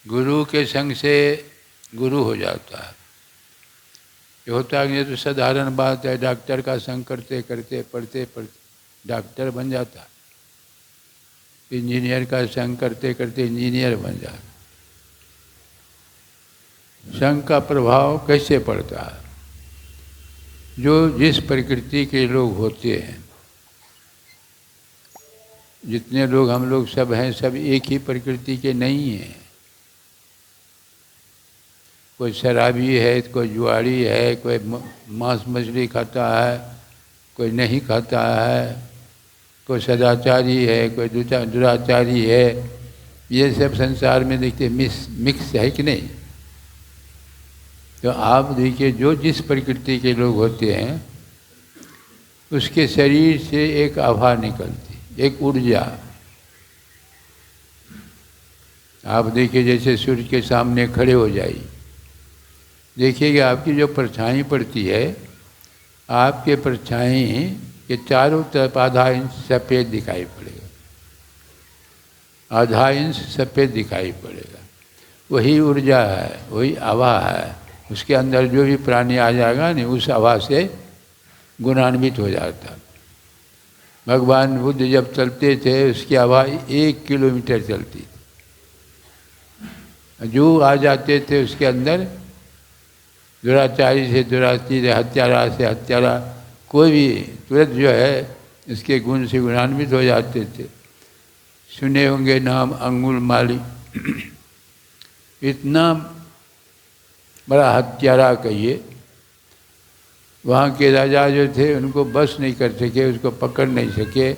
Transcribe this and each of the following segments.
गुरु के संग से गुरु हो जाता है। ये होता है कि तो साधारण बात है, डॉक्टर का संग करते करते पढ़ते पढ़ते डॉक्टर बन जाता है, इंजीनियर का संग करते करते इंजीनियर बन जाता। संग का प्रभाव कैसे पड़ता है? जो जिस प्रकृति के लोग होते हैं, जितने लोग हम लोग सब हैं, सब एक ही प्रकृति के नहीं हैं। कोई शराबी है, कोई जुआरी है, कोई मांस मछली खाता है, कोई नहीं खाता है, कोई सदाचारी है, कोई दुराचारी है। ये सब संसार में देखते मिक्स है कि नहीं? तो आप देखिए, जो जिस प्रकृति के लोग होते हैं उसके शरीर से एक आभा निकलती, एक ऊर्जा। आप देखिए, जैसे सूर्य के सामने खड़े हो जाइए, देखिएगा आपकी जो परछाई पड़ती है, आपके परछाई के चारों तरफ आधा इंच सफ़ेद दिखाई पड़ेगा, आधा इंच सफ़ेद दिखाई पड़ेगा। वही ऊर्जा है, वही आभा है। उसके अंदर जो भी प्राणी आ जाएगा नहीं, उस आभा से गुणान्वित हो जाता। भगवान बुद्ध जब चलते थे, उसकी आभा 1 किलोमीटर चलती थी। जो आ जाते थे उसके अंदर, दुराचारी से दुराचारी, हत्यारा से हत्यारा, कोई भी तुरंत जो है इसके गुण से गुणान्वित हो जाते थे। सुने होंगे नाम अंगुल माली, इतना बड़ा हत्यारा कहिए। वहाँ के राजा जो थे उनको बस नहीं कर सके, उसको पकड़ नहीं सके।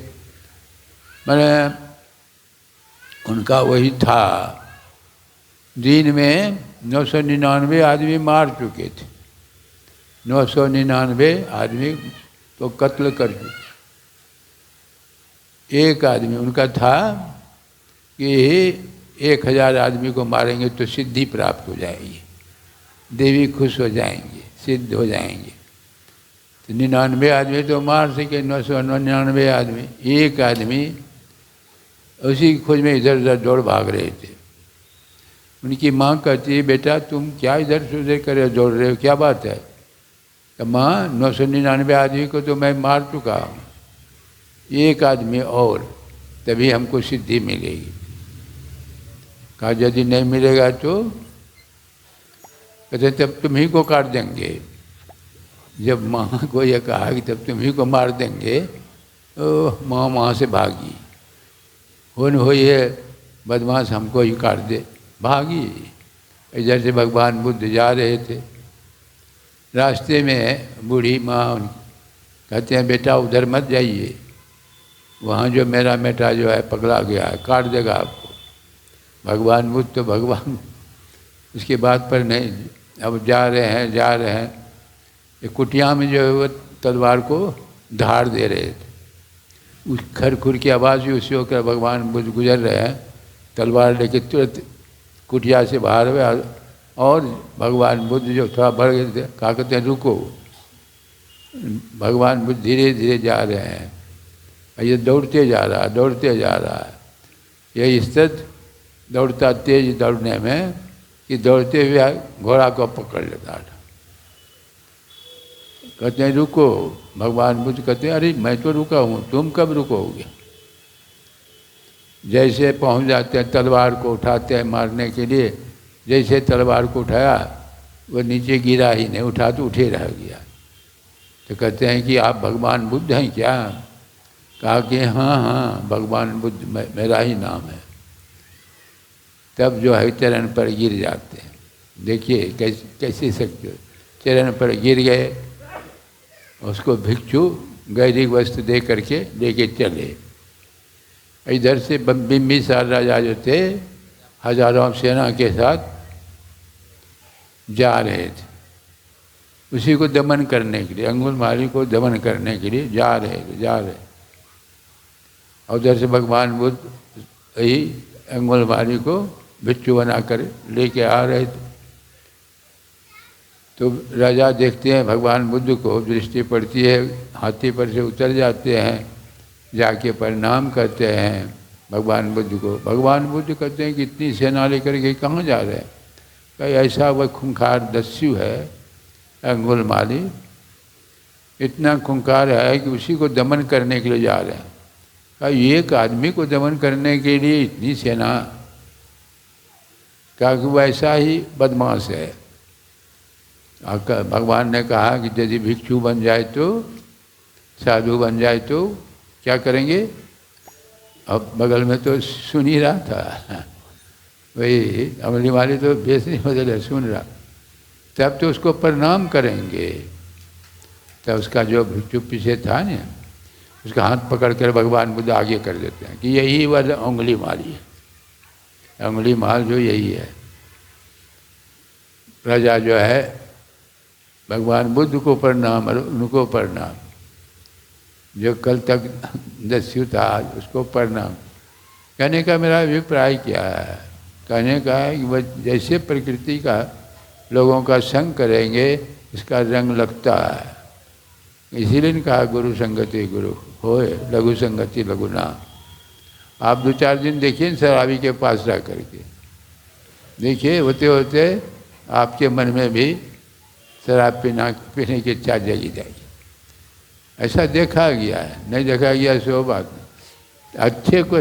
मैंने उनका वही था, दिन में 999 आदमी मार चुके थे। 999 आदमी तो कत्ल कर चुके। एक आदमी उनका था कि 1000 आदमी को मारेंगे तो सिद्धि प्राप्त हो जाएगी, देवी खुश हो जाएंगे, सिद्ध हो जाएंगे। तो 99 आदमी तो मार सके, 999 आदमी। एक आदमी उसी की खोज में इधर उधर दौड़ भाग रहे थे। उनकी माँ कहती है, बेटा तुम क्या इधर से उधर कर रहे हो, दौड़ रहे हो, क्या बात है? तो माँ, 999 आदमी को तो मैं मार चुका हूँ, एक आदमी और, तभी हमको सिद्धि मिलेगी। कहा यदि नहीं मिलेगा तो? कहते तब तुम ही को काट देंगे। जब माँ को यह कहा कि तब तुम ही को मार देंगे, तो माँ वहाँ से भागी। हो ये बदमाश हमको ही काट दे, भागी। इधर से भगवान बुद्ध जा रहे थे, रास्ते में बूढ़ी माँ कहते हैं, बेटा उधर मत जाइए, वहाँ जो मेरा बेटा जो है पगला गया है, काट देगा आपको। भगवान बुद्ध तो भगवान, उसके बात पर नहीं। अब जा रहे हैं, एक कुटिया में जो है वो तलवार को धार दे रहे थे। उस खरखुर की आवाज़ भी उसी होकर भगवान बुद्ध गुजर रहे हैं, तलवार लेके तुरंत कुटिया से बाहर हुए। और भगवान बुद्ध जो थोड़ा बढ़ गए थे, कहा कहते हैं रुको। भगवान बुद्ध धीरे धीरे जा रहे हैं, ये दौड़ते जा रहा है। ये स्थित दौड़ता, तेज दौड़ने में कि दौड़ते हुए घोड़ा को पकड़ लेता था। कहते हैं रुको। भगवान बुद्ध कहते हैं, अरे मैं तो रुका हूँ, तुम कब रुकोगे? जैसे पहुँच जाते हैं, तलवार को उठाते हैं मारने के लिए। जैसे तलवार को उठाया, वो नीचे गिरा ही नहीं, उठा तो उठे रह गया। तो कहते हैं कि आप भगवान बुद्ध हैं क्या? कहा कि हाँ, भगवान बुद्ध मेरा ही नाम है। तब जो है चरण पर गिर जाते हैं। देखिए कैसे सकते हो, चरण पर गिर गए, उसको भिक्षु गैरिक वस्त्र दे करके लेके चले। इधर से बिंबिसार राजा जो थे, हजारों सेना के साथ जा रहे थे, उसी को दमन करने के लिए, अंगुलमाली को दमन करने के लिए जा रहे। और उधर से भगवान बुद्ध यही अंगुलमाली को भिक्षु बना कर लेके आ रहे थे। तो राजा देखते हैं भगवान बुद्ध को, दृष्टि पड़ती है, हाथी पर से उतर जाते हैं, जाके प्रणाम करते हैं। भगवान बुद्ध को। भगवान बुद्ध कहते हैं कि इतनी सेना लेकर के कहाँ जा रहे हैं? कहीं ऐसा वह खूंखार दस्यु है अंगुलमाली, इतना खूंखार है कि उसी को दमन करने के लिए जा रहे हैं। कहीं एक आदमी को दमन करने के लिए इतनी सेना, क्या कि वह ऐसा ही बदमाश है। भगवान ने कहा कि यदि भिक्षु बन जाए तो, साधु बन जाए तो क्या करेंगे? अब बगल में तो सुन ही रहा था वही अमली वाले, तो बेस नहीं बदले, सुन रहा। तब तो उसको प्रणाम करेंगे। तब उसका जो भिक्षु पीछे था ना, उसका हाथ पकड़ कर भगवान बुद्ध आगे कर देते हैं कि यही वह उंगली माली है। उंगली माल जो यही है। प्रजा जो है भगवान बुद्ध को प्रणाम और उनको प्रणाम। जो कल तक दस्यु था उसको प्रणाम। कहने का मेरा अभिप्राय क्या है? कहने का है कि वह जैसे प्रकृति का लोगों का संग करेंगे इसका रंग लगता है। इसीलिए कहा गुरु संगति गुरु होए, लघु संगति लघु नाम। आप 2-4 दिन देखिए शराबी के पास रह करके, देखिए होते होते आपके मन में भी शराब पीने की इच्छा जगी जाएगी। ऐसा देखा गया है, नहीं देखा गया सो बात नहीं। अच्छे को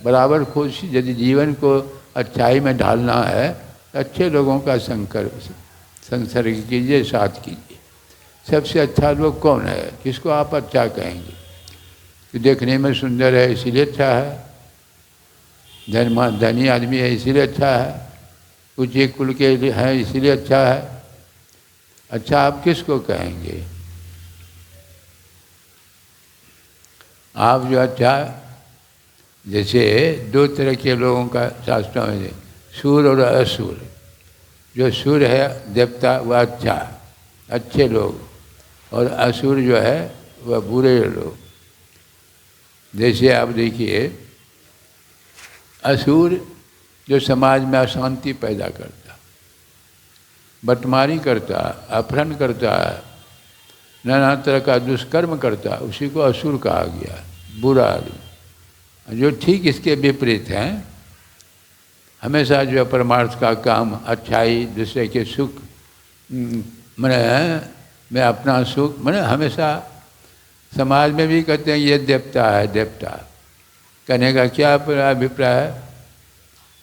बराबर कोशिश, यदि जीवन को अच्छाई में ढालना है, अच्छे लोगों का संसर्ग कीजिए, साथ कीजिए। सबसे अच्छा लोग कौन है? किसको आप अच्छा कहेंगे? कि देखने में सुंदर है इसीलिए अच्छा है, धनी आदमी है इसीलिए अच्छा है, ऊंचे कुल के हैं इसीलिए अच्छा है। अच्छा आप किसको कहेंगे? आप जो अच्छा, जैसे 2 तरह के लोगों का शास्त्रों में, सूर और असुर। जो सूर है देवता वह अच्छा, अच्छे लोग, और असुर जो है वह बुरे लोग। जैसे आप देखिए असुर जो समाज में अशांति पैदा करता, बटमारी करता, अपहरण करता है, नाना तरह का दुष्कर्म करता, उसी को असुर कहा गया, बुरा आदमी। जो ठीक इसके विपरीत हैं, हमेशा जो परमार्थ का काम, अच्छाई, दूसरे के सुख, मैं अपना सुख, हमेशा समाज में भी कहते हैं ये देवता है, देवता। कहने का क्या अभिप्राय है?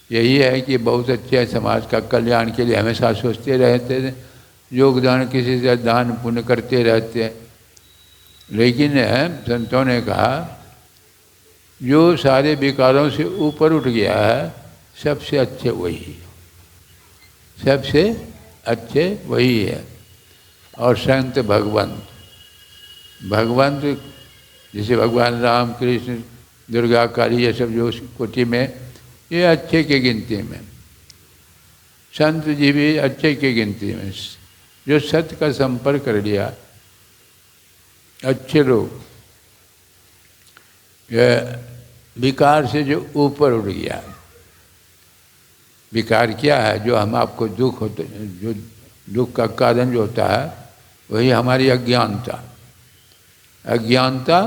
यही है कि बहुत अच्छे समाज का कल्याण के लिए हमेशा सोचते रहते थे, योगदान किसी से दान पुण्य करते रहते हैं। लेकिन संतों ने कहा जो सारे विकारों से ऊपर उठ गया है, सबसे अच्छे वही, सबसे अच्छे वही है। और संत भगवंत, भगवंत जैसे भगवान राम, कृष्ण, दुर्गा, काली, ये सब जो कोटि में, ये अच्छे के गिनती में। संत जी भी अच्छे के गिनती में, जो सत्य का संपर्क कर लिया, अच्छे लोग। यह विकार से जो ऊपर उठ गया। विकार क्या है? जो हम आपको दुख होते, जो दुख का कारण जो होता है वही हमारी अज्ञानता। अज्ञानता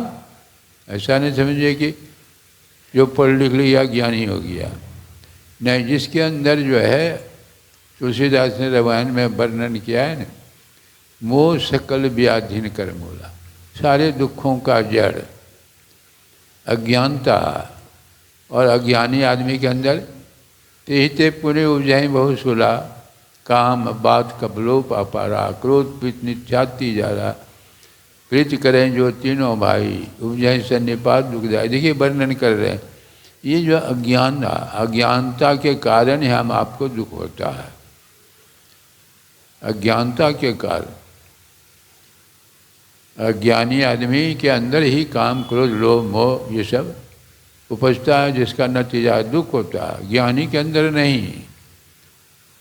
ऐसा नहीं समझिए कि जो पढ़ लिख लिया ज्ञानी हो गया, नहीं। जिसके अंदर जो है, तुलसीदास ने रामायण में वर्णन किया है ना, मोह सकल व्याधिन कर मूला, सारे दुखों का जड़ अज्ञानता। और अज्ञानी आदमी के अंदर तेहते पुणे उपजाई बहु सुला, काम बात कबलो पापारा, क्रोध पीत नित्याति जा रहा, प्रीति करें जो तीनों भाई, उपजाई सन्निपात दुखदाई। देखिए वर्णन कर रहे हैं, ये जो अज्ञानता के कारण ही हम आपको दुख होता है, अज्ञानता के कारण। अज्ञानी आदमी के अंदर ही काम, क्रोध, लोभ, मोह ये सब उपजता है, जिसका नतीजा दुख होता है। ज्ञानी के अंदर नहीं,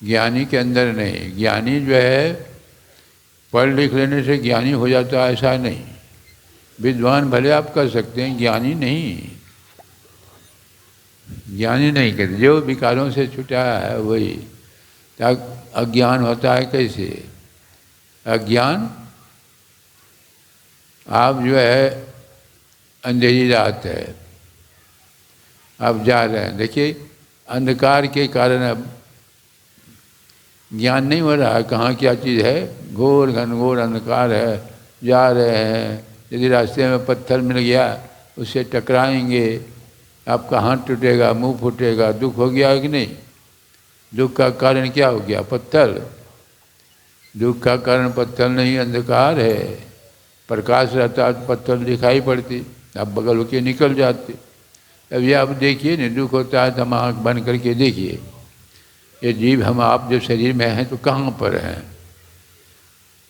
ज्ञानी के अंदर नहीं। ज्ञानी जो है पढ़ लिख लेने से ज्ञानी हो जाता है, ऐसा नहीं। विद्वान भले आप कर सकते हैं, ज्ञानी नहीं, ज्ञानी नहीं कहते। जो विकारों से छुटा है वही। अज्ञान होता है कैसे? अज्ञान, आप जो है अंधेरी रात है, आप जा रहे हैं, देखिए अंधकार के कारण अब ज्ञान नहीं हो रहा है कहाँ क्या चीज़ है, घोर घनघोर अंधकार है, जा रहे हैं, यदि रास्ते में पत्थर मिल गया उससे टकराएंगे, आपका हाथ टूटेगा, मुंह फूटेगा, दुख हो गया कि नहीं? दुख का कारण क्या हो गया? पत्थर। दुख का कारण पत्थर नहीं, अंधकार है। प्रकाश रहता तो पत्थर दिखाई पड़ती, आप बगल होके निकल जाते। अब ये आप देखिए नहीं, दुख होता है तो हम आँख बंद करके देखिए, ये जीव हम आप जो शरीर में हैं तो कहाँ पर हैं?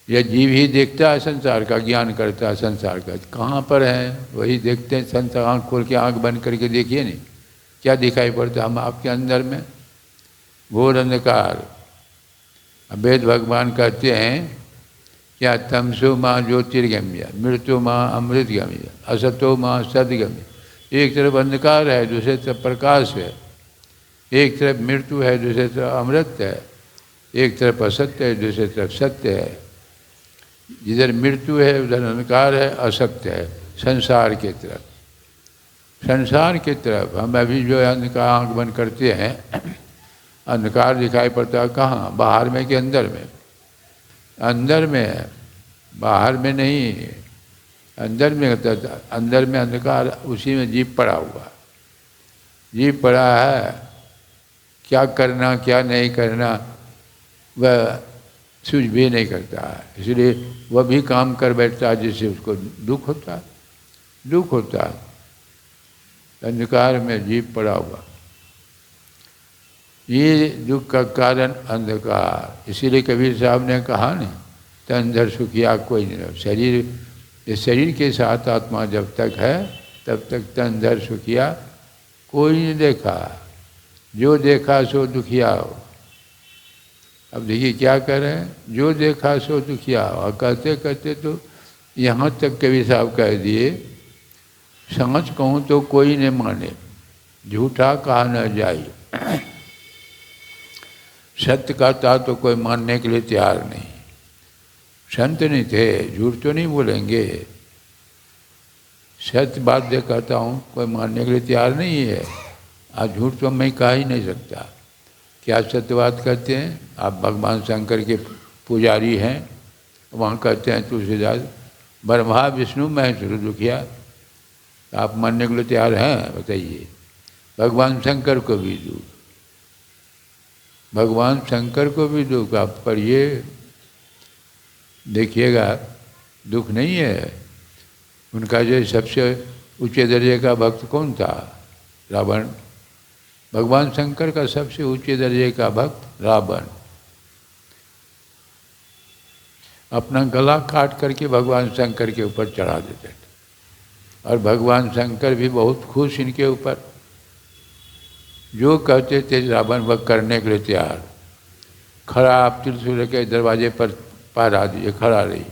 यह जीव ही देखता है संसार का, ज्ञान करता है संसार का, कहाँ पर है वही देखते हैं। संसार आँख खोल के आँख बंद करके देखिए नहीं, क्या दिखाई पड़ता हम आपके अंदर में? घोर अंधकार। वेद भगवान कहते हैं क्या, तमसो माँ ज्योतिर्गम्य, मृत्यु माँ अमृतगम्य, असतो माँ सदगम्य। एक तरफ अंधकार है, दूसरे तरफ प्रकाश है, एक तरफ मृत्यु है, दूसरे तरफ अमृत है, एक तरफ असत्य है, दूसरे तरफ सत्य है। जिधर मृत्यु है उधर अंधकार है, असत्य है, संसार के तरफ। संसार के तरफ हम अभी जो अंधकार आँख बंद करते हैं, अंधकार दिखाई पड़ता है कहाँ? बाहर में कि अंदर में? अंदर में है, बाहर में नहीं। अंदर में, अंदर में अंधकार, उसी में जीव पड़ा हुआ। जीव पड़ा है, क्या करना क्या नहीं करना वह सूझ भी नहीं करता है, इसलिए वह भी काम कर बैठता है जिससे उसको दुख होता है। दुख होता है, अंधकार में जीव पड़ा हुआ, ये दुख का कारण अंधकार। इसीलिए कबीर साहब ने कहा नहीं, तन धर सुखिया कोई नहीं। शरीर, इस शरीर के साथ आत्मा जब तक है तब तक तन धर सुखिया कोई नहीं देखा, जो देखा सो दुखिया हो। अब देखिए क्या कर रहे हैं, जो देखा सो दुखिया हो। और कहते कहते तो यहाँ तक कबीर साहब कह दिए, समझ कहूँ तो कोई नहीं माने, झूठा कहा न जाए। सत्य कहता तो कोई मानने के लिए तैयार नहीं। संत नहीं थे, झूठ तो नहीं बोलेंगे। सत्य बात जो कहता हूँ कोई मानने के लिए तैयार नहीं है। आज झूठ तो मैं कह ही नहीं सकता। क्या सत्य बात कहते हैं? आप भगवान शंकर के पुजारी हैं, वहाँ कहते हैं तुलसीदास ब्रह्मा विष्णु महेश्वर दुखिया। आप मानने के लिए तैयार हैं? बताइए। भगवान शंकर को भी दुख, भगवान शंकर को भी दुख। आप पढ़िए देखिएगा, दुख नहीं है उनका। जो सबसे ऊंचे दर्जे का भक्त कौन था? रावण। भगवान शंकर का सबसे ऊंचे दर्जे का भक्त रावण। अपना गला काट करके भगवान शंकर के ऊपर चढ़ा देते थे, और भगवान शंकर भी बहुत खुश इनके ऊपर। जो कहते थे रावण वह करने के लिए तैयार। खड़ा, आप त्रिशूल के दरवाजे पर पहरा दिए, खड़ा रही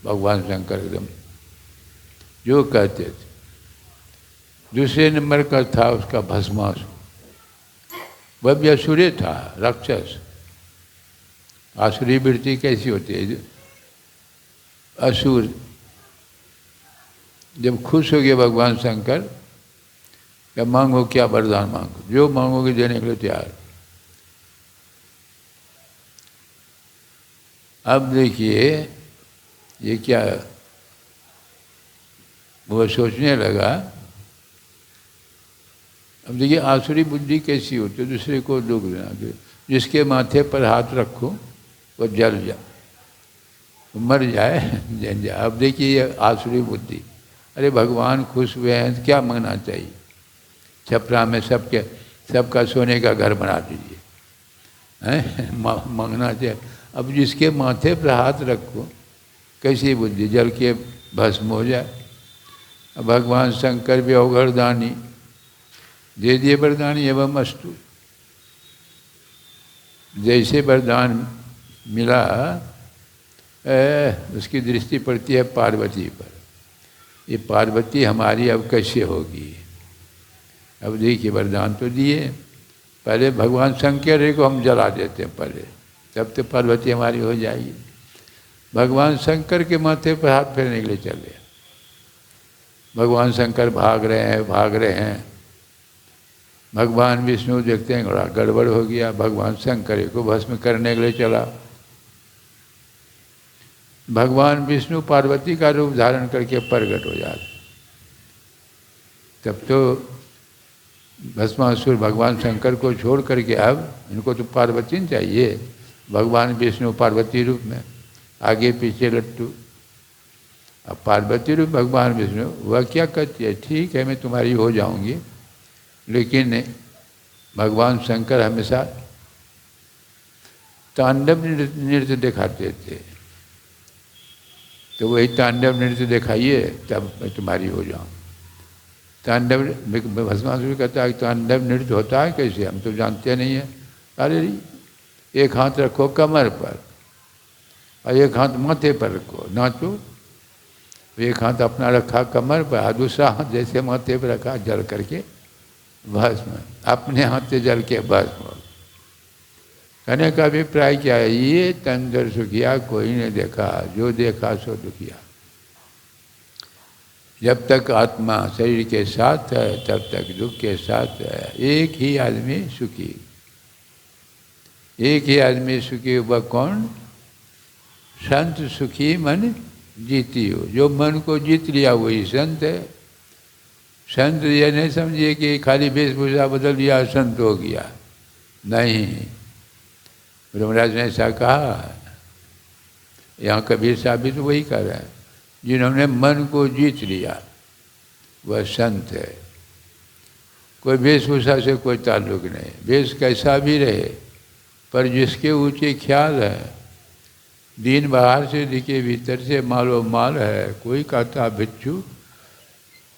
भगवान शंकर एकदम, जो कहते थे। दूसरे नंबर का था उसका भस्मासुर, वह भी असुर था, राक्षस। आसुरी वृत्ति कैसी होती है? असुर जब खुश हो गए भगवान शंकर, क्या मांगो, क्या वरदान मांगो, जो मांगोगे देने के लिए तैयार। अब देखिए ये क्या, वो सोचने लगा। अब देखिए आसुरी बुद्धि कैसी होती है, दूसरे को दुख देना। जिसके माथे पर हाथ रखो वो जल जा, मर जाए, जल जाए। अब देखिए ये आसुरी बुद्धि। अरे भगवान खुश हुए हैं तो क्या मांगना चाहिए? छपरा में सबका सोने का घर बना दीजिए, हैं? मांगना चाहिए। अब जिसके माथे पर हाथ रखो, कैसी बुद्धि, जल के भस्म हो जाए। अब भगवान शंकर भी अवघड़दानी दे दिए वरदान, एवं अस्तु। जैसे वरदान मिला, उसकी दृष्टि पड़ती है पार्वती पर। ये पार्वती हमारी अब कैसे होगी? अब देखिए वरदान तो दिए, पहले भगवान शंकर को हम जला देते हैं पहले, तब तो पार्वती हमारी हो जाएगी। भगवान शंकर के माथे पर हाथ फेरने के लिए चले। भगवान शंकर भाग रहे हैं, भाग रहे हैं, भगवान विष्णु देखते हैं बड़ा गड़बड़ हो गया, भगवान शंकर को भस्म करने के लिए चला। भगवान विष्णु पार्वती का रूप धारण करके प्रकट हो जाते। तब तो भस्मासुर भगवान शंकर को छोड़ करके अब इनको तो पार्वती नहीं चाहिए, भगवान विष्णु पार्वती रूप में आगे पीछे लट्टू। अब पार्वती रूप भगवान विष्णु वह क्या कहती है, ठीक है मैं तुम्हारी हो जाऊंगी, लेकिन भगवान शंकर हमेशा तांडव नृत्य दिखाते थे, तो वही तांडव नृत्य दिखाइए तब मैं तुम्हारी हो जाऊँ। तांडव भस्मासुर कहता है तांडव नृत्य होता है कैसे, हम तो जानते नहीं हैं। अरे एक हाथ रखो कमर पर और एक हाथ माथे पर रखो, नाचो। एक हाथ अपना रखा कमर पर और दूसरा हाथ जैसे माथे पर रखा, जल करके भस्म, अपने हाथ से जल के भस्म। कहने का अभिप्राय क्या है, ये तंदर सुखिया कोई नहीं देखा, जो देखा सो दुखिया। जब तक आत्मा शरीर के साथ है तब तक दुख के साथ है। एक ही आदमी सुखी, एक ही आदमी सुखी। वह कौन? संत सुखी मन जीती हो, जो मन को जीत लिया वही संत है। संत ये नहीं समझिए कि खाली वेशभूषा बदल दिया संत हो गया, नहीं। ब्रह्मराज ने ऐसा कहा, यहाँ कबीर साहब भी तो वही कर रहे हैं, जिन्होंने मन को जीत लिया वह संत है। कोई वेशभूषा से कोई ताल्लुक नहीं, वेश कैसा भी रहे, पर जिसके ऊंचे ख्याल है, दीन बाहर से दिखे भीतर से मालो माल है। कोई कहता बिच्छू,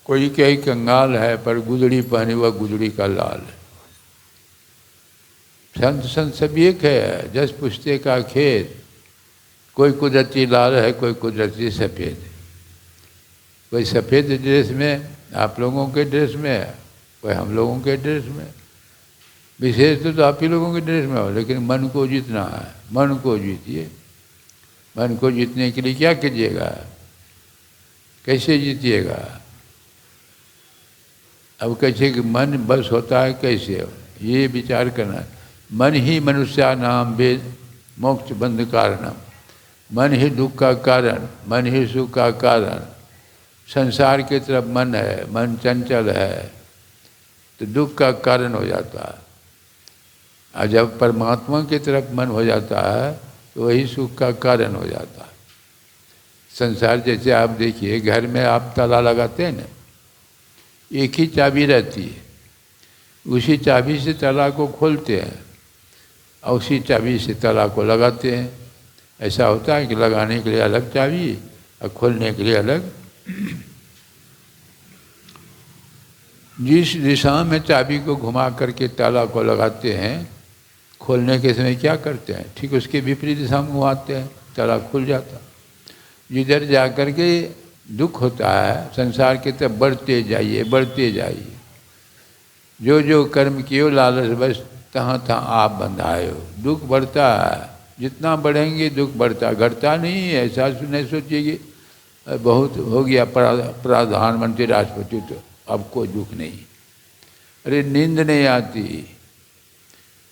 कोई कहीं कंगाल है, पर गुदड़ी पहने वह गुदड़ी का लाल है। संत संत सब एक है, जस पुश्ते का खेत। कोई कुदरती लाल है, कोई कुदरती सफ़ेद है। कोई सफ़ेद ड्रेस में, आप लोगों के ड्रेस में, कोई हम लोगों के ड्रेस में। विशेष तो आप ही लोगों के ड्रेस में हो, लेकिन मन को जीतना है। मन को जीतिए। मन को जीतने के लिए क्या कीजिएगा, कैसे जीतिएगा? अब कैसे कि मन बस होता है कैसे, ये विचार करना है। मन ही मनुष्या नाम वेद मोक्ष बंध कारणम। मन ही दुख का कारण, मन ही सुख का कारण। संसार की तरफ मन है, मन चंचल है तो दुख का कारण हो जाता है, और जब परमात्मा की तरफ मन हो जाता है तो वही सुख का कारण हो जाता है। संसार जैसे आप देखिए, घर में आप ताला लगाते हैं ना, एक ही चाबी रहती है, उसी चाबी से ताला को खोलते हैं और उसी चाबी से ताला को लगाते हैं। ऐसा होता है कि लगाने के लिए अलग चाबी और खोलने के लिए अलग। जिस दिशा में चाबी को घुमा करके ताला को लगाते हैं, खोलने के समय क्या करते हैं, ठीक उसके विपरीत दिशा में घुमाते हैं, ताला खुल जाता। जिधर जा कर के दुख होता है, संसार की तरफ बढ़ते जाइए, बढ़ते जाइए। जो जो कर्म किए लालच बस तहाँ तहाँ आप बंधाए हो। दुख बढ़ता है, जितना बढ़ेंगे दुख बढ़ता, घटता नहीं है। ऐसा नहीं सोचिए कि बहुत हो गया प्रधानमंत्री राष्ट्रपति तो अब कोई दुख नहीं। अरे नींद नहीं आती।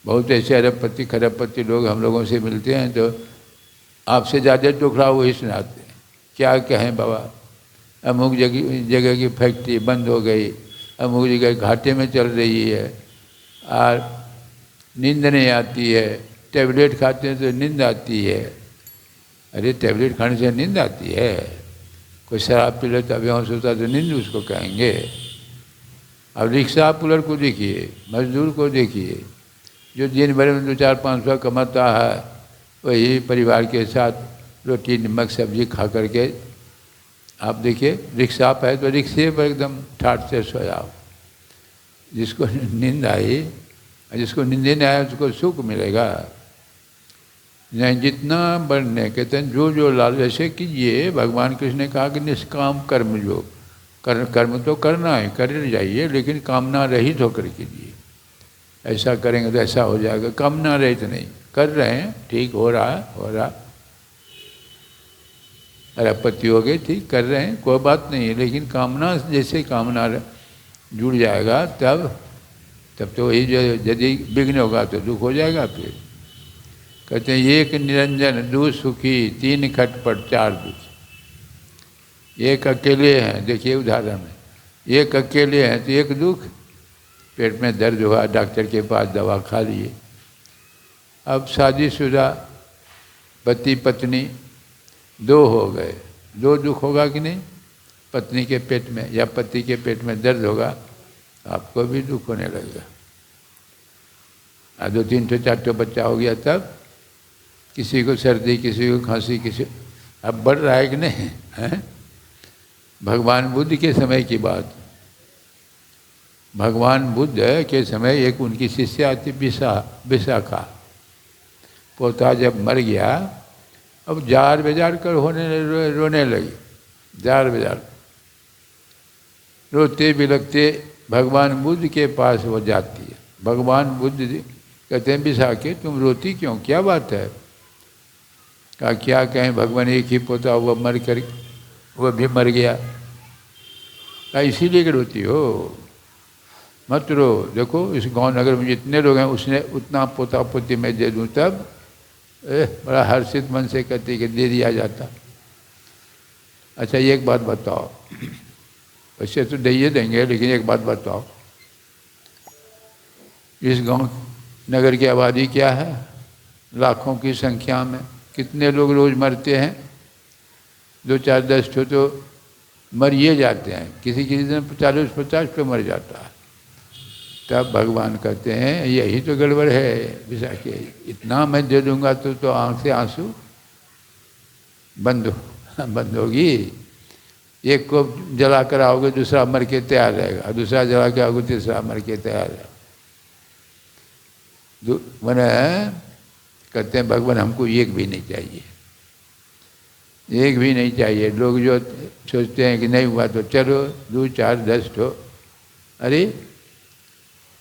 बहुत ऐसे अरबपति खरबपति लोग हम लोगों से मिलते हैं तो आपसे ज़्यादा टुकड़ा वही सुनाते हैं। क्या कहें बाबा, अमुक जगह की फैक्ट्री बंद हो गई, अमुक जगह घाटे में चल रही है और नींद नहीं आती है। टैबलेट खाते हैं तो नींद आती है। अरे टैबलेट खाने से नींद आती है? कोई शराब पी ले तो बेहोश होता तो नींद उसको कहेंगे। अब रिक्शा पुलर को देखिए, मजदूर को देखिए, जो दिन भर में 2-4-500 कमाता है, वही परिवार के साथ रोटी नमक सब्जी खा करके आप देखिए रिक्शा पे है तो रिक्शे पर एकदम ठाठ से सोया हो। जिसको नींद आई, जिसको नींद नहीं आया उसको सुख मिलेगा नहीं। जितना बढ़ने कहते हैं जो जो लाल ऐसे कीजिए। भगवान कृष्ण ने कहा कि निष्काम कर्म जो कर्म तो करना है, कर जाइए, लेकिन कामना रहित होकर कीजिए। ऐसा करेंगे तो ऐसा हो जाएगा। कामना रहित नहीं, कर रहे हैं, ठीक हो रहा है, हो रहा। अरबपति हो गए, ठीक कर रहे हैं, कोई बात नहीं है, लेकिन कामना जैसे कामना जुड़ जाएगा तब तो वही जो यदि विघ्न होगा तो दुख हो जाएगा। फिर कहते हैं एक निरंजन दो सुखी तीन खटपट चार दुख। एक अकेले हैं, देखिए उदाहरण में, एक अकेले हैं तो एक दुख, पेट में दर्द हुआ डॉक्टर के पास दवा खा लिए। अब शादीशुदा पति पत्नी दो हो गए, दो दुख होगा कि नहीं? पत्नी के पेट में या पति के पेट में दर्द होगा, आपको भी दुख होने लगेगा। दो तीन ठो चार ठो बच्चा हो गया तब किसी को सर्दी, किसी को खांसी, किसी, अब बढ़ रहा है कि नहीं है? भगवान बुद्ध के समय की बात, भगवान बुद्ध के समय एक उनकी शिष्य आती विशाखा, पोता जब मर गया, अब जार बेजार कर रोने लगी, जार बेजार रोते बिलखते भगवान बुद्ध के पास वो जाती है। भगवान बुद्ध कहते हैं विशाखे तुम रोती क्यों, क्या बात है? कहा क्या कहें भगवान, एक ही पोता वो मर कर वो भी मर गया। कहा इसीलिए कि रोती हो, मत रो, देखो इस गांव नगर में जितने लोग हैं उसने उतना पोता पोती मैं दे दूँ तब बड़ा हर्षित मन से कहती कि दे दिया जाता। अच्छा एक बात बताओ, वैसे तो दे देंगे लेकिन एक बात बताओ, इस गांव नगर की आबादी क्या है? लाखों की संख्या में कितने लोग रोज मरते हैं? 2 4 10 ठो तो मरिए जाते हैं, किसी किसी दिन 40-50 पे मर जाता है। तब भगवान कहते हैं यही तो गड़बड़ है विशाखे, इतना मैं दे दूंगा तो आंख से आंसू बंद होगी। एक को जला कर आओगे दूसरा मर के तैयार रहेगा, दूसरा जला के आओगे तीसरा मर के तैयार रहेगा। मैंने कहते हैं भगवान हमको एक भी नहीं चाहिए, एक भी नहीं चाहिए। लोग जो सोचते हैं कि नहीं हुआ तो चलो 2 4 10 ठो, अरे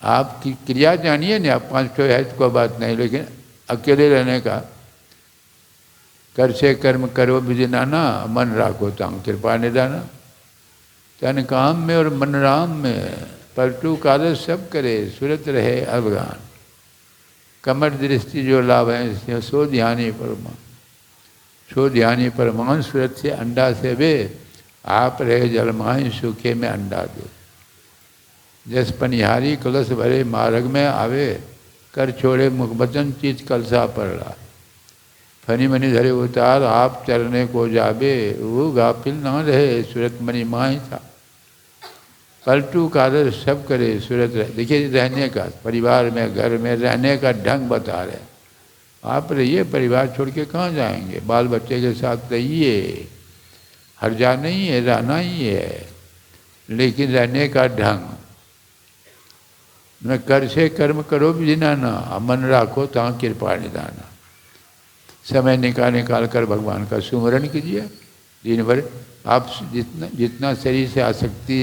आपकी क्रिया जानिए ना, आप 5 ठो है तो कोई बात नहीं, लेकिन अकेले रहने का, कर से कर्म करो विधिनाना मन राखो तांग कृपा निदाना। तन काम में और मन राम में पलटू कालज सब करे सुरत रहे अवगान। कमर दृष्टि जो लाभ है सो ध्यानी परमान, सो ध्यानी परमान सुरत से अंडा से वे आप रहे जलमाही सूखे में अंडा दे। जस पनिहारी कलश भरे मार्ग में आवे, कर छोड़े मुख बचन चीज कलसा पड़ रहा। फनी मनी धरे उतार आप चरने को जाबे, वो गाफिल ना रहे सूरत मनी माही था। पलटू कादर सब करे सूरत रहे। देखिए रहने का, परिवार में घर में रहने का ढंग बता रहे। आप रहिए, परिवार छोड़ के कहाँ जाएंगे, बाल बच्चे के साथ रहिए, हर्जा नहीं है, रहना ही है, लेकिन रहने का ढंग न कर से कर्म करो विधिनाना, मन राखो तां कृपा निदाना। समय निकाल कर भगवान का सुमरण कीजिए दिन भर। आप जितना शरीर से आसक्ति,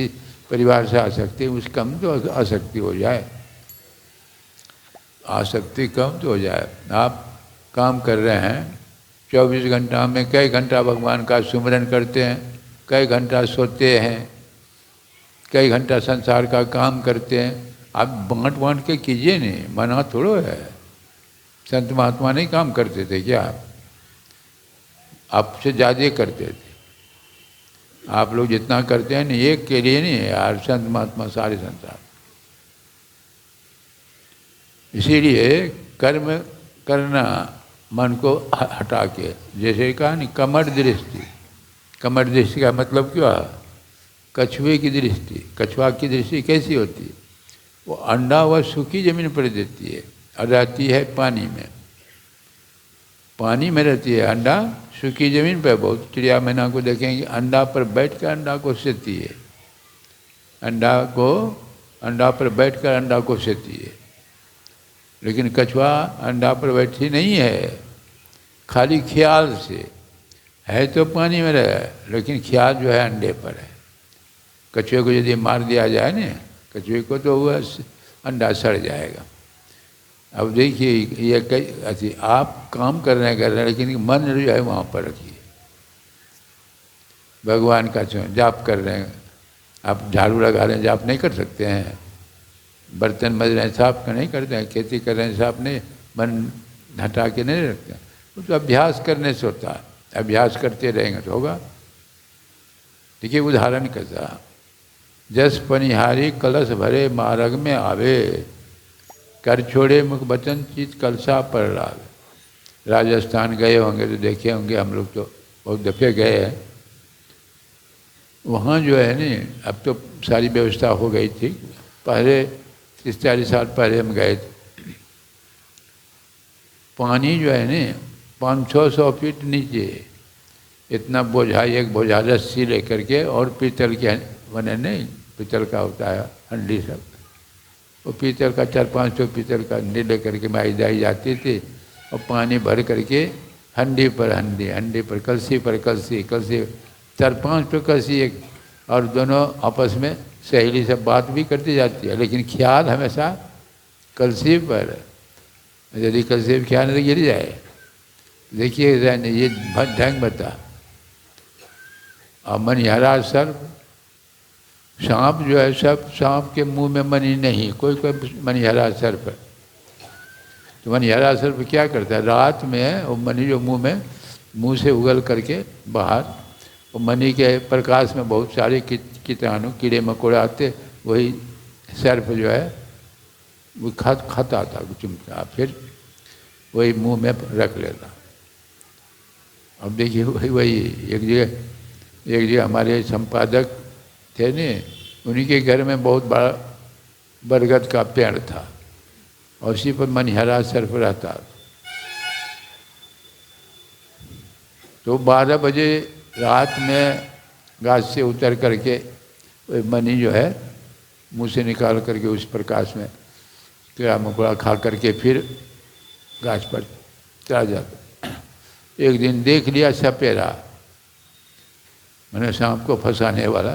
परिवार से आसक्ति, उस कम तो आसक्ति हो जाए, आसक्ति कम तो हो जाए। आप काम कर रहे हैं 24 घंटा में कई घंटा भगवान का सुमरण करते हैं, कई घंटा सोते हैं, कई घंटा संसार का काम करते हैं। आप बांट के कीजिए नहीं, मना थोड़ो है। संत महात्मा नहीं काम करते थे क्या? आपसे ज़्यादा करते थे। आप लोग जितना करते हैं नहीं, एक के लिए नहीं है यार, संत महात्मा सारे संसार। इसीलिए कर्म करना मन को हटा के, जैसे कहा नहीं कमर दृष्टि। कमर दृष्टि का मतलब क्या है? कछुए की दृष्टि। कछुआ की दृष्टि कैसी होती है? वो अंडा वह सूखी जमीन पर देती है और रहती है पानी में, पानी में रहती है अंडा सूखी जमीन पर। बहुत चिड़िया मैना को देखेंगे अंडा पर बैठ कर अंडा को सेती है, अंडा पर बैठ कर अंडा को सेती है। लेकिन कछुआ अंडा पर बैठी नहीं है, खाली ख्याल से है तो पानी में रहे, लेकिन ख्याल जो है अंडे पर है। कछुए को यदि मार दिया जाए ना, कछुए को, तो वह अंडा सड़ जाएगा। अब देखिए ये ऐसी आप काम कर रहे हैं, लेकिन मन जो है वहाँ पर रखिए। भगवान का जाप कर रहे हैं, आप झाड़ू लगा रहे हैं, जाप नहीं कर सकते हैं? बर्तन मज रहे हैं साफ का नहीं करते हैं, खेती कर रहे हैं साफ नहीं, मन हटा के नहीं रखते हैं। वो तो अभ्यास करने से होता है, अभ्यास करते रहेंगे तो होगा। देखिए उदाहरण कैसा, जस पनिहारी कलश भरे मार्ग में आवे, कर छोड़े मुख बचन चीत कलशा पर लावे। राजस्थान गए होंगे तो देखे होंगे, हम लोग तो बहुत दफ़े गए हैं। वहाँ जो है नहीं, अब तो सारी व्यवस्था हो गई थी, पहले 30-40 साल पहले हम गए थे। पानी जो है नहीं 500-600 फीट नीचे, इतना बोझा, एक बोझा रस्सी लेकर के, और पीतल के बने नहीं, पीतल का होता है हंडी सब, वो पीतल का 400-500 पीतल का हंडी लेकर के माई दाई जाती थी, और पानी भर करके हंडी पर हंडी, हंडी पर कलसी पर कलसी, कलसी 4-5 पे कलसी एक, और दोनों आपस में सहेली सब बात भी करती जाती है, लेकिन ख्याल हमेशा कलसी पर। यदि कलसी पर ख्याल नहीं गिर जाए, देखिए ये ढंग बता। और मनिहारा सर्प, सांप जो है, सब सांप के मुंह में मनी नहीं, कोई कोई मनिहारा सर्प है। तो मनिहारा सर्प क्या करता है, रात में वो मनी जो मुंह से उगल करके बाहर, वो मनी के प्रकाश में बहुत सारे कीटाणु कीड़े मकोड़े आते, वही सर्प जो है वो खाता था, चुमता, फिर वही मुंह में रख लेता। अब देखिए वही एक जगह हमारे संपादक थे ने, उन्हीं के घर में बहुत बड़ा बरगद का पेड़ था, और उसी पर मनिहारा सर्प रहता। तो 12 बजे रात में गाछ से उतर करके मनी जो है मुंह से निकाल करके उस प्रकाश में कीड़ा मकोड़ा खा करके फिर गाछ पर चढ़ा जाता। एक दिन देख लिया सपेरा, मैंने सांप को फंसाने वाला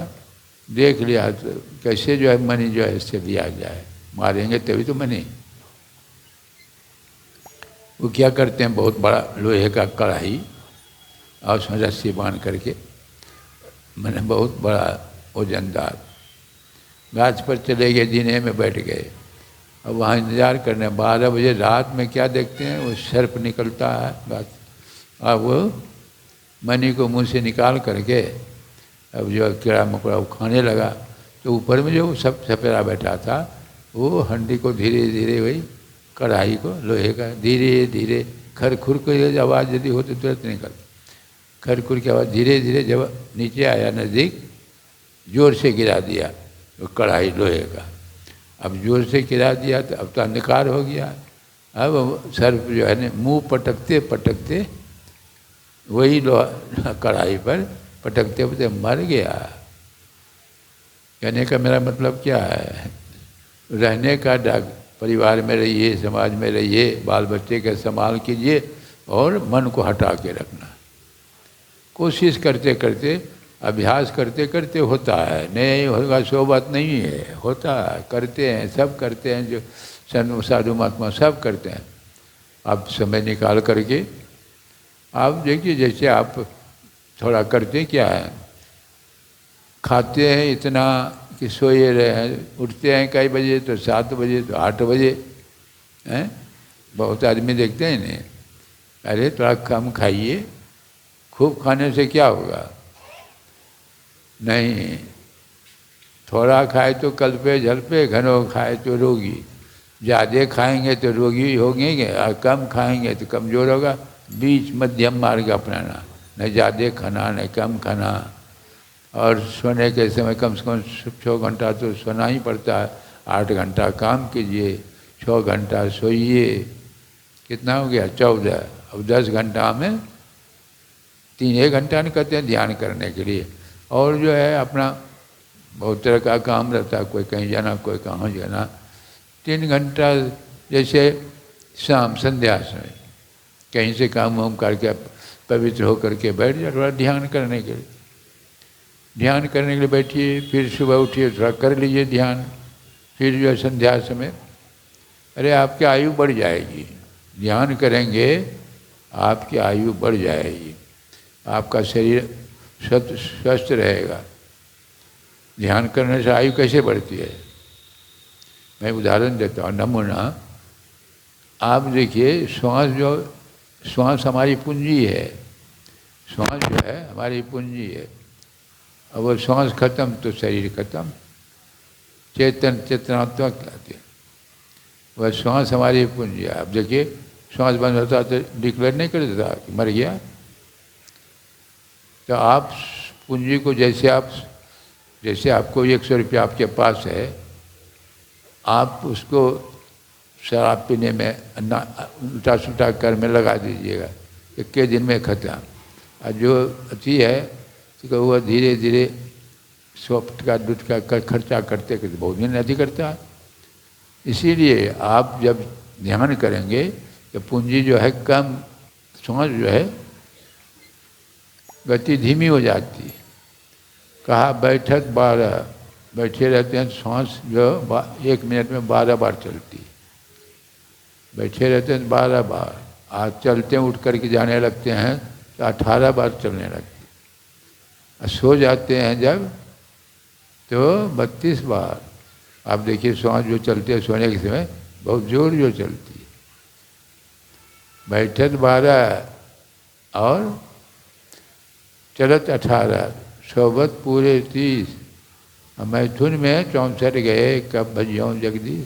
देख लिया, तो कैसे जो है मनी जो है इससे लिया जाए, मारेंगे तभी तो मनी। वो क्या करते हैं, बहुत बड़ा लोहे का कढ़ाई और उसमें रस्सी बांध करके, मैंने बहुत बड़ा वजनदार, गाछ पर चले गए, जीने में बैठ गए। अब वहाँ इंतज़ार करने, 12 बजे रात में क्या देखते हैं, वो सर्प निकलता है गाछ, और वो मनी को मुंह से निकाल करके अब जो कीड़ा मकोड़ा वो खाने लगा। तो ऊपर में जो सब सपेरा बैठा था, वो हंडी को धीरे धीरे, वही कढ़ाई को लोहे का धीरे धीरे, खरखुर को आवाज़ यदि हो तो तुरंत निकल, खरखुर की आवाज़ धीरे धीरे जब नीचे आया नज़दीक, जोर से गिरा दिया वो कढ़ाई लोहे का। अब जोर से गिरा दिया तो अब तो अंधकार हो गया। अब सर्प जो है ना मुँह पटकते पटकते वही लोहा कढ़ाई पर पटकते पटकते मर गया। कहने का मेरा मतलब क्या है, रहने का ढंग, परिवार में रहिए, समाज में रहिए, बाल बच्चे का संभाल कीजिए, और मन को हटा के रखना। कोशिश करते करते, अभ्यास करते करते होता है, नहीं होगा सो बात नहीं है, होता है, करते हैं, सब करते हैं, जो साधु महात्मा सब करते हैं। आप समय निकाल करके आप देखिए, जैसे आप थोड़ा करते क्या है, खाते हैं इतना कि सोए रहे हैं, उठते हैं कई बजे तो 7 बजे तो 8 बजे हैं। बहुत आदमी देखते हैं नहीं, अरे थोड़ा कम खाइए, खूब खाने से क्या होगा, नहीं, थोड़ा खाए तो कल पे झल पे, घनों खाए तो रोगी, ज़्यादा खाएंगे तो रोगी होंगे, और कम खाएंगे तो कमज़ोर होगा। बीच मध्यम मार्ग अपनाना, न ज़्यादा खाना न कम खाना। और सोने के समय कम से कम 6 घंटा तो सोना ही पड़ता है, 8 घंटा काम कीजिए, 6 घंटा सोइए, कितना हो गया 14। अब 10 घंटा में 3 घंटा नहीं कहते हैं ध्यान करने के लिए, और जो है अपना बहुत तरह का काम रहता है, कोई कहीं जाना कोई कहाँ जाना। 3 घंटा जैसे शाम संध्या समय कहीं से काम वाम करके पवित्र होकर के बैठ जाए, थोड़ा ध्यान करने के लिए, ध्यान करने के लिए बैठिए, फिर सुबह उठिए थोड़ा कर लीजिए ध्यान, फिर जो है संध्या समय, अरे आपकी आयु बढ़ जाएगी, ध्यान करेंगे आपकी आयु बढ़ जाएगी, आपका शरीर स्वस्थ रहेगा। ध्यान करने से आयु कैसे बढ़ती है, मैं उदाहरण देता हूँ, नमूना। आप देखिए श्वास हमारी पूंजी है, श्वास जो है हमारी पूंजी है। अब वो श्वास खत्म तो शरीर खत्म, चेतनात्मक कहते हैं। वह श्वास हमारी पूंजी है। अब देखिए श्वास बंद होता तो डिक्लेयर नहीं कर देता कि मर गया। तो आप पूंजी को जैसे आपको 100 रुपया आपके पास है, आप उसको शराब पीने में उल्टा सुल्टा कर में लगा दीजिएगा, 1 दिन में खत्म। और जो अति है तो वह धीरे धीरे सॉफ्ट का दूध का खर्चा करते करते बहुत दिन अधिक करता है। इसीलिए आप जब ध्यान करेंगे तो पूंजी जो है कम, श्वास जो है गति धीमी हो जाती है। कहा बैठक 12, बैठे रहते हैं, श्वास जो 1 मिनट में 12 बार चलती है। बैठे रहते हैं 12 बार, आज चलते हैं उठ करके जाने लगते हैं तो 18 बार चलने लगते हैं। सो जाते हैं जब तो 32 बार। आप देखिए श्वास जो चलते हैं सोने के समय बहुत जोर जो चलती है। बैठक 12 और चलत 18, सोबत पूरे 30। मैथुन में 64 गए कब भजियों जगदीश।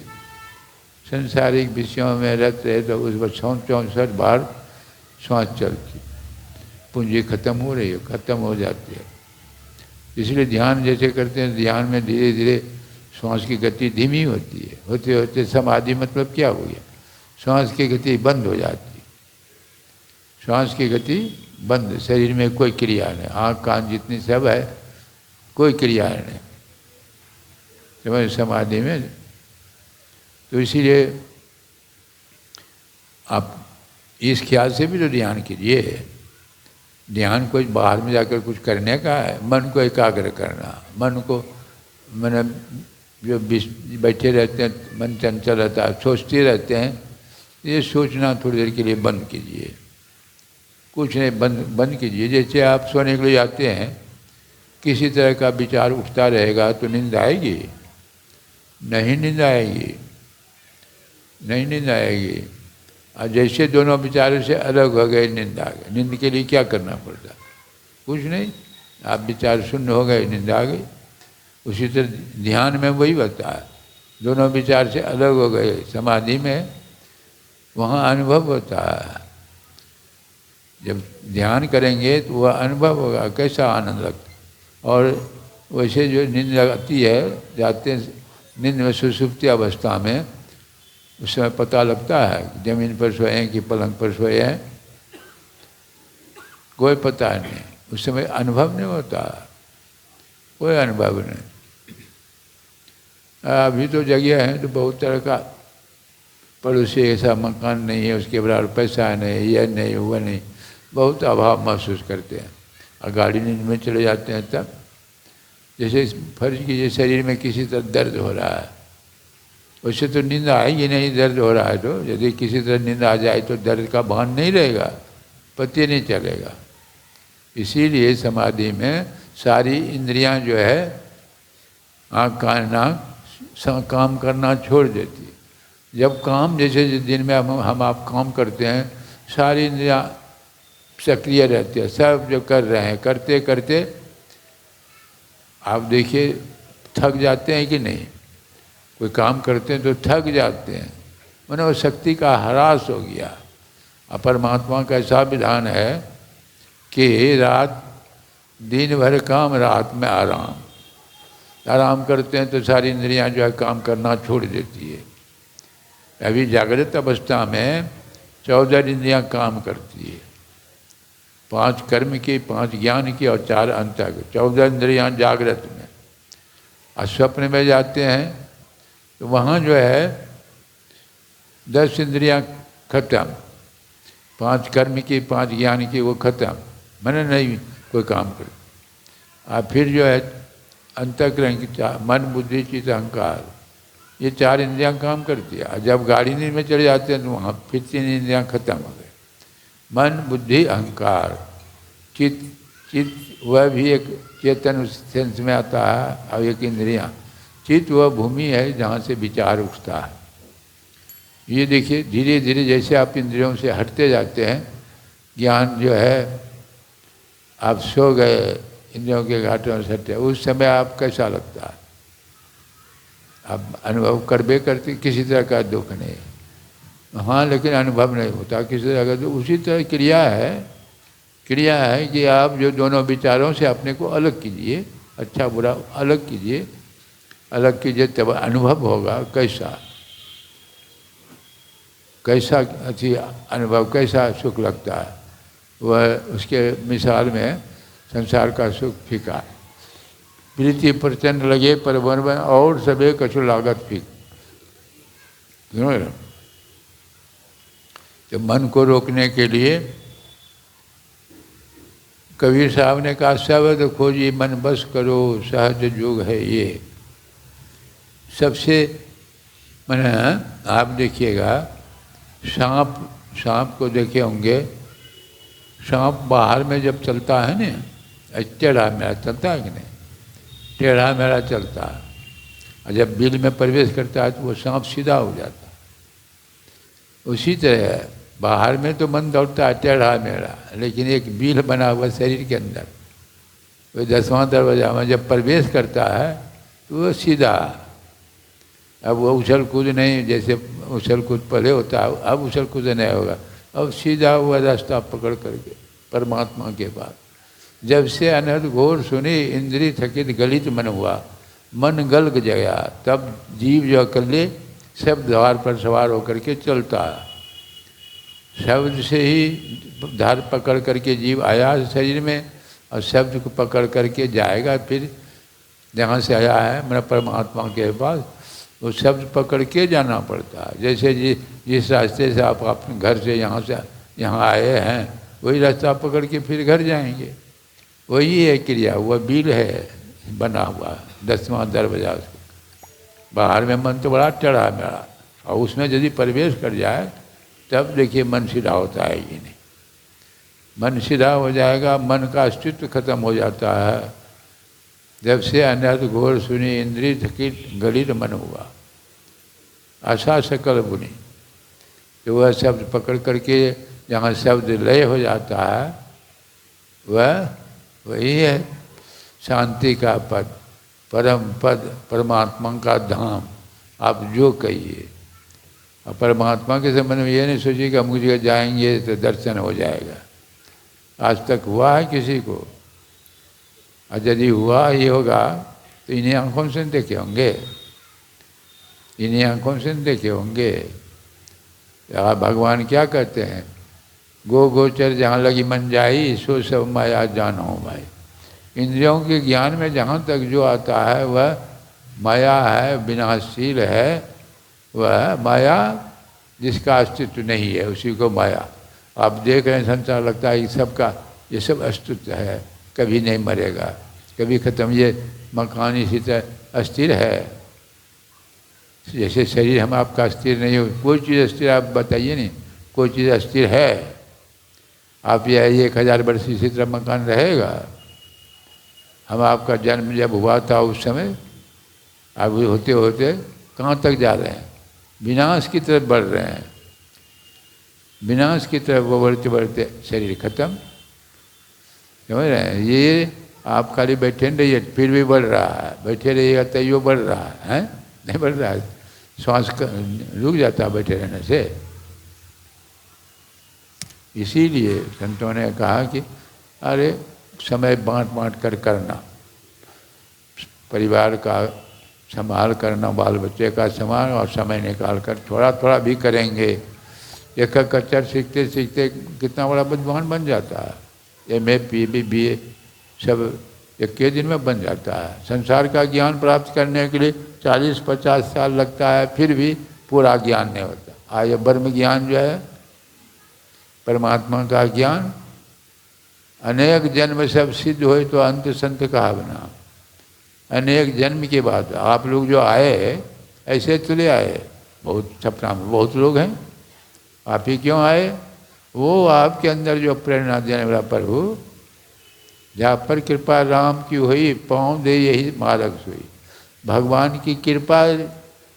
संसारिक विषयों में रहते रहे तो उस पर 64 बार श्वास चलती, पूंजी खत्म हो रही है, खत्म हो जाती है। इसलिए ध्यान जैसे करते हैं, ध्यान में धीरे धीरे श्वास की गति धीमी होती है। होते होते समाधि मतलब क्या हो गया, श्वास की गति बंद हो जाती है। श्वास की गति बंद, शरीर में कोई क्रिया नहीं, आँख कान जितनी सब है कोई क्रिया नहीं समझ समाधि में। तो इसीलिए आप इस ख्याल से भी तो ध्यान कीजिए। ध्यान कोई बाहर में जाकर कुछ करने का है, मन को एकाग्र करना। मन को मैंने जो बैठे रहते हैं, मन चंचल रहता है, सोचते रहते हैं, ये सोचना थोड़ी देर के लिए बंद कीजिए। कुछ नहीं, बंद कीजिए। जैसे आप सोने के लिए जाते हैं, किसी तरह का विचार उठता रहेगा तो नींद आएगी? नहीं नींद आएगी, नहीं नींद आएगी। और जैसे दोनों विचारों से अलग हो गए, नींद आ गई। नींद के लिए क्या करना पड़ता? कुछ नहीं, आप विचार शून्य हो गए, नींद आ गई। उसी तरह ध्यान में वही होता है, दोनों विचार से अलग हो गए। समाधि में वहाँ अनुभव होता है। जब ध्यान करेंगे तो वह अनुभव होगा, कैसा आनंद लगता। और वैसे जो नींद आती है, जाते हैं नींद में सुषुप्ति अवस्था में, उस समय पता लगता है जमीन पर सोए हैं कि पलंग पर सोए हैं, कोई पता नहीं। उस समय अनुभव नहीं होता, कोई अनुभव नहीं। अभी तो जगह है तो बहुत तरह का, पड़ोसी ऐसा मकान नहीं है, उसके बराबर पैसा नहीं, यह नहीं, वह नहीं, बहुत अभाव महसूस करते हैं। और गाड़ी नींद में चले जाते हैं तब, जैसे फर्ज कीजिए शरीर में किसी तरह दर्द हो रहा है, वैसे तो नींद आएगी नहीं, दर्द हो रहा है तो। यदि किसी तरह नींद आ जाए तो दर्द का भान नहीं रहेगा, पता नहीं चलेगा। इसीलिए समाधि में सारी इंद्रियां जो है, आँख कान नाक काम करना छोड़ देती है। जब काम, जैसे दिन में हम आप काम करते हैं, सारी इंद्रियां सक्रिय रहती है, सब जो कर रहे हैं, करते करते आप देखिए थक जाते हैं कि नहीं। कोई काम करते हैं तो थक जाते हैं, माने वो शक्ति का ह्रास हो गया। और परमात्मा का ऐसा विधान है कि रात दिन भर काम, रात में आराम। आराम करते हैं तो सारी इंद्रियां जो है काम करना छोड़ देती है। अभी जागृत अवस्था में 14 इंद्रियां काम करती है, 5 कर्म की, 5 ज्ञान की और 4 अंतः। 14 इंद्रियां जागृत में। और स्वप्न में जाते हैं तो वहाँ जो है 10 इंद्रियां खत्म, 5 कर्म की, 5 ज्ञान की, वो खत्म, मैंने नहीं कोई काम कर। और फिर जो है अंतःकरण की, मन बुद्धि चित्त अहंकार, ये 4 इंद्रियां काम करती है। जब गाड़ी नींद में चले जाते हैं तो वहाँ फिर 3 इंद्रियां खत्म हो गए, मन बुद्धि अहंकार। चित्त वह भी एक चेतन उस सेंस में आता है, और एक इंद्रियां, चित्त वह भूमि है जहाँ से विचार उठता है। ये देखिए धीरे धीरे जैसे आप इंद्रियों से हटते जाते हैं, ज्ञान जो है, आप सो गए इंद्रियों के घाटों से हटे, उस समय आप कैसा लगता है? आप अनुभव करबे करते, किसी तरह का दुख नहीं, हाँ, लेकिन अनुभव नहीं होता किसी तरह का। तो उसी तरह क्रिया है कि आप जो दोनों विचारों से अपने को अलग कीजिए, अच्छा बुरा अलग कीजिए तब अनुभव होगा। कैसा अच्छी अनुभव, कैसा सुख लगता है वह। उसके मिसाल में संसार का सुख फीका, प्रीति प्रचंड लगे पर वन में और सबे कछु लागत फीक। तो मन को रोकने के लिए कबीर साहब ने कहा, शब्द खोजी मन बस करो, सहज योग है ये। सबसे मैंने, आप देखिएगा सांप को देखे होंगे, सांप बाहर में जब चलता है ना, टेढ़ा मेढ़ा चलता है कि नहीं, टेढ़ा मेढ़ा चलता है, और जब बिल में प्रवेश करता है तो वो सांप सीधा हो जाता है। उसी तरह बाहर में तो मन दौड़ता है टेढ़ा मेढ़ा, लेकिन एक बिल बना हुआ शरीर के अंदर, वो 10वां दरवाजा में जब प्रवेश करता है तो वो सीधा। अब वो उछल कूद नहीं, जैसे उछल कूद पहले होता है, अब उछल कूद नहीं होगा, अब सीधा हुआ रास्ता पकड़ करके परमात्मा के पास। जब से अनहद घोर सुनी, इंद्री थकित गलित मन हुआ, मन गल गया, तब जीव जो अकेले सब द्वार पर सवार होकर के चलता है। शब्द से ही धार पकड़ करके जीव आया शरीर में, और शब्द को पकड़ करके जाएगा फिर जहाँ से आया है मेरा परमात्मा के पास, वो शब्द पकड़ के जाना पड़ता है। जैसे जिस रास्ते से आप अपने घर से यहाँ आए हैं, वही रास्ता पकड़ के फिर घर जाएंगे। वही है क्रिया, वह बिल है बना हुआ 10वां दरवाजा। बाहर में मन तो बड़ा टेढ़ा मेढ़ा, और उसमें यदि प्रवेश कर जाए तब देखिए मन सीधा होता है कि नहीं। मन सीधा हो जाएगा, मन का अस्तित्व खत्म हो जाता है। जब से अनहद घोर सुनी, इंद्रिय थकित गलित मन हुआ, आशा सकल बुनी। तो वह शब्द पकड़ करके जहाँ शब्द लय हो जाता है, वह वही है शांति का पद, परम पद, परमात्मा का धाम। आप जो कहिए, और परमात्मा के संबंध में ये नहीं सोचिए कि हम मुझे जाएंगे तो दर्शन हो जाएगा। आज तक हुआ है किसी को? और यदि हुआ ही होगा तो इन्हीं आंखों से देखे होंगे, इन्हीं आंखों से देखे होंगे। भगवान क्या कहते हैं, गो गोचर जहाँ लगी मन जाई, सो सब माया जानो भाई। इंद्रियों के ज्ञान में जहाँ तक जो आता है वह माया है, विनाशशील है। वह माया जिसका अस्तित्व नहीं है, उसी को माया। आप देख रहे हैं संसार, लगता है सबका ये सब अस्तित्व है, कभी नहीं मरेगा, कभी खत्म। ये मकान इसी तरह अस्थिर है, जैसे शरीर हम आपका स्थिर नहीं हो। कोई चीज़ अस्थिर आप बताइए नहीं, कोई चीज़ अस्थिर है? आप ये 1000 वर्ष इसी तरह मकान रहेगा? हम आपका जन्म जब हुआ था उस समय, अब होते होते कहाँ तक जा रहे हैं? विनाश की तरफ बढ़ रहे हैं, विनाश की तरफ वो बढ़ते बढ़ते शरीर खत्म। समझ रहे हैं? ये आप खाली बैठे नहीं रहिए, फिर भी बढ़ रहा है, बैठे रहिएगा तो यो बढ़ रहा है, नहीं बढ़ रहा है, श्वास रुक जाता है बैठे रहने से। इसीलिए संतों ने कहा कि अरे समय बांट बांट कर करना, परिवार का संभाल करना, बाल बच्चे का संभाल, और समय निकाल कर थोड़ा थोड़ा भी करेंगे। एक अक्षर सीखते सीखते कितना बड़ा विद्वान बन जाता है। MA PhD BA सब एक के दिन में बन जाता है। संसार का ज्ञान प्राप्त करने के लिए 40-50 साल लगता है, फिर भी पूरा ज्ञान नहीं होता। आय ब्रह्म ज्ञान जो है, परमात्मा का ज्ञान, अनेक जन्म सब सिद्ध हो तो अंत संत कहा बना। अनेक जन्म के बाद आप लोग जो आए, ऐसे चले आए, बहुत सपना में बहुत लोग हैं, आप ही क्यों आए? वो आपके अंदर जो प्रेरणा देने वाला प्रभु, जहाँ पर कृपा राम की हुई, पाँव दे यही मार्ग सोई। भगवान की कृपा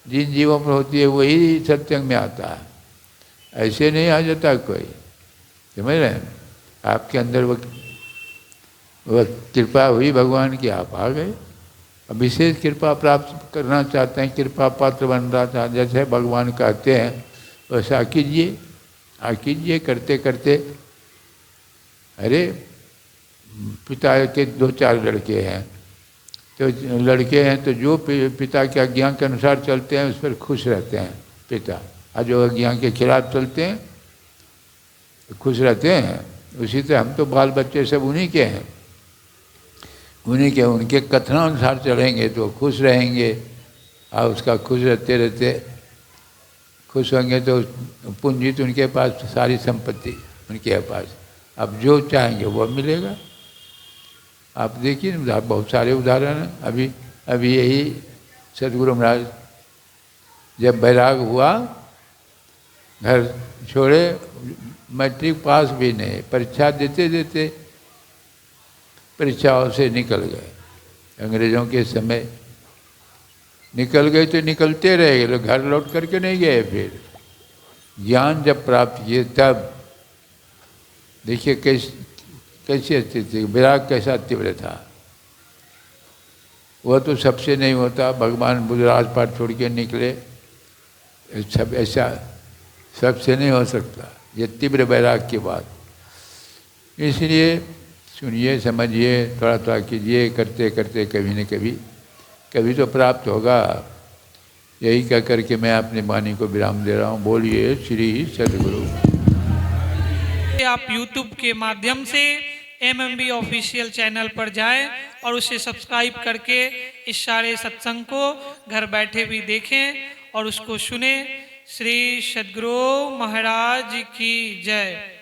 जिन जीवों पर होती है वही सत्संग में आता है, ऐसे नहीं आ जाता कोई। समझ रहे हैं? आपके अंदर वह कृपा हुई भगवान की, आप आ गए। अब विशेष कृपा प्राप्त करना चाहते हैं, कृपा पात्र बनना चाहते, जैसे भगवान कहते हैं वैसा कीजिए, कीजिए। करते करते, अरे पिता के 2-4 लड़के हैं, तो लड़के हैं तो जो पिता के आज्ञा के अनुसार चलते हैं उस पर खुश रहते हैं पिता, और जो आज्ञा के खिलाफ चलते हैं तो खुश रहते हैं। उसी से हम तो बाल बच्चे सब उन्हीं के हैं, उनके कथनानुसार चलेंगे तो खुश रहेंगे, और उसका खुश रहते रहते खुश होंगे तो पूंजी तो उनके पास, सारी संपत्ति उनके पास, अब जो चाहेंगे वो मिलेगा। आप देखिए बहुत सारे उदाहरण हैं। अभी यही सदगुरु महाराज जब बैराग हुआ, घर छोड़े, मैट्रिक पास भी नहीं, परीक्षा देते देते परीक्षाओं से निकल गए। अंग्रेज़ों के समय निकल गए तो निकलते रहे, लोग घर लौट करके नहीं गए। फिर ज्ञान जब प्राप्त किए तब देखिए कैसी स्थिति, विराग कैसा तीव्र था। वह तो सबसे नहीं होता, भगवान बुद्ध राजपाट छोड़ के निकले, सब ऐसा सबसे नहीं हो सकता, ये तीव्र वैराग की बात। इसलिए सुनिए, समझिए, थोड़ा थोड़ा कीजिए, करते करते कभी न कभी तो प्राप्त होगा। यही कह करके मैं अपनी वाणी को विराम दे रहा हूँ। बोलिए श्री सद्गुरु। आप YouTube के माध्यम से MMB ऑफिशियल चैनल पर जाएं और उसे सब्सक्राइब करके इस सारे सत्संग को घर बैठे भी देखें और उसको सुने। श्री सद्गुरु महाराज की जय।